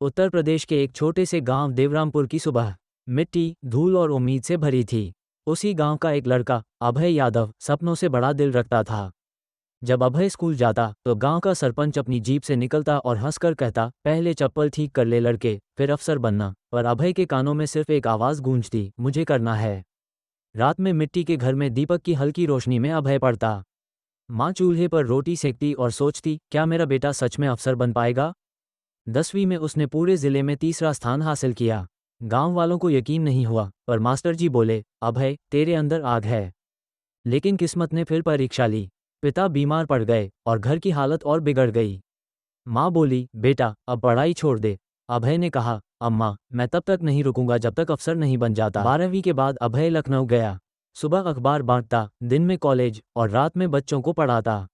उत्तर प्रदेश के एक छोटे से गांव देवरामपुर की सुबह मिट्टी, धूल और उम्मीद से भरी थी। उसी गांव का एक लड़का, अभय यादव, सपनों से बड़ा दिल रखता था। जब अभय स्कूल जाता तो गांव का सरपंच अपनी जीप से निकलता और हंसकर कहता, पहले चप्पल ठीक कर ले लड़के, फिर अफसर बनना। पर अभय के कानों में सिर्फ एक आवाज़ गूंजती, मुझे करना है। रात में मिट्टी के घर में दीपक की हल्की रोशनी में अभय पड़ता। माँ चूल्हे पर रोटी सेकती और सोचती, क्या मेरा बेटा सच में अफसर बन पाएगा। 10वीं में उसने पूरे जिले में तीसरा स्थान हासिल किया। गांव वालों को यकीन नहीं हुआ, पर मास्टर जी बोले, अभय, तेरे अंदर आग है। लेकिन किस्मत ने फिर परीक्षा ली। पिता बीमार पड़ गए और घर की हालत और बिगड़ गई। माँ बोली, बेटा अब पढ़ाई छोड़ दे। अभय ने कहा, अम्मा, मैं तब तक नहीं रुकूंगा जब तक अफसर नहीं बन जाता। 12वीं के बाद अभय लखनऊ गया। सुबह अखबार बांटता, दिन में कॉलेज और रात में बच्चों को पढ़ाता।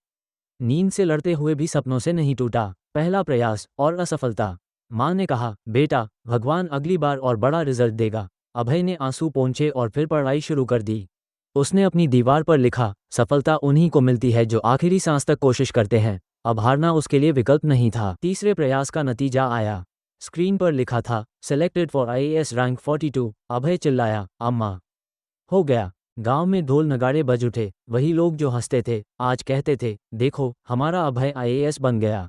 नींद से लड़ते हुए भी सपनों से नहीं टूटा। पहला प्रयास और असफलता। माँ ने कहा, बेटा, भगवान अगली बार और बड़ा रिजल्ट देगा। अभय ने आंसू पोंछे और फिर पढ़ाई शुरू कर दी। उसने अपनी दीवार पर लिखा, सफलता उन्हीं को मिलती है जो आखिरी सांस तक कोशिश करते हैं। अब हारना उसके लिए विकल्प नहीं था। तीसरे प्रयास का नतीजा आया। स्क्रीन पर लिखा था, सेलेक्टेड फॉर आईएएस रैंक 42। अभय चिल्लाया, अम्मा। हो गया। गांव में ढोल नगाड़े बज उठे। वही लोग जो हंसते थे आज कहते थे, देखो, हमारा अभय आईएएस बन गया।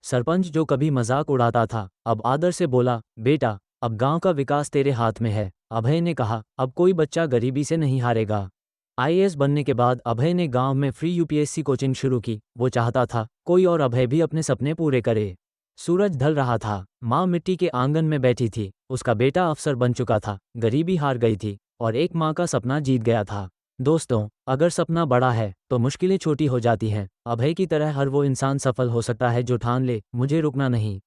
सरपंच जो कभी मजाक उड़ाता था अब आदर से बोला, बेटा, अब गांव का विकास तेरे हाथ में है। अभय ने कहा, अब कोई बच्चा गरीबी से नहीं हारेगा। आईएएस बनने के बाद अभय ने गांव में फ्री यूपीएससी कोचिंग शुरू की। वो चाहता था कोई और अभय भी अपने सपने पूरे करे। सूरज ढल रहा था। माँ मिट्टी के आंगन में बैठी थी। उसका बेटा अफसर बन चुका था, गरीबी हार गई थी और एक माँ का सपना जीत गया था। दोस्तों, अगर सपना बड़ा है तो मुश्किलें छोटी हो जाती हैं। अभय की तरह हर वो इंसान सफल हो सकता है जो ठान ले, मुझे रुकना नहीं।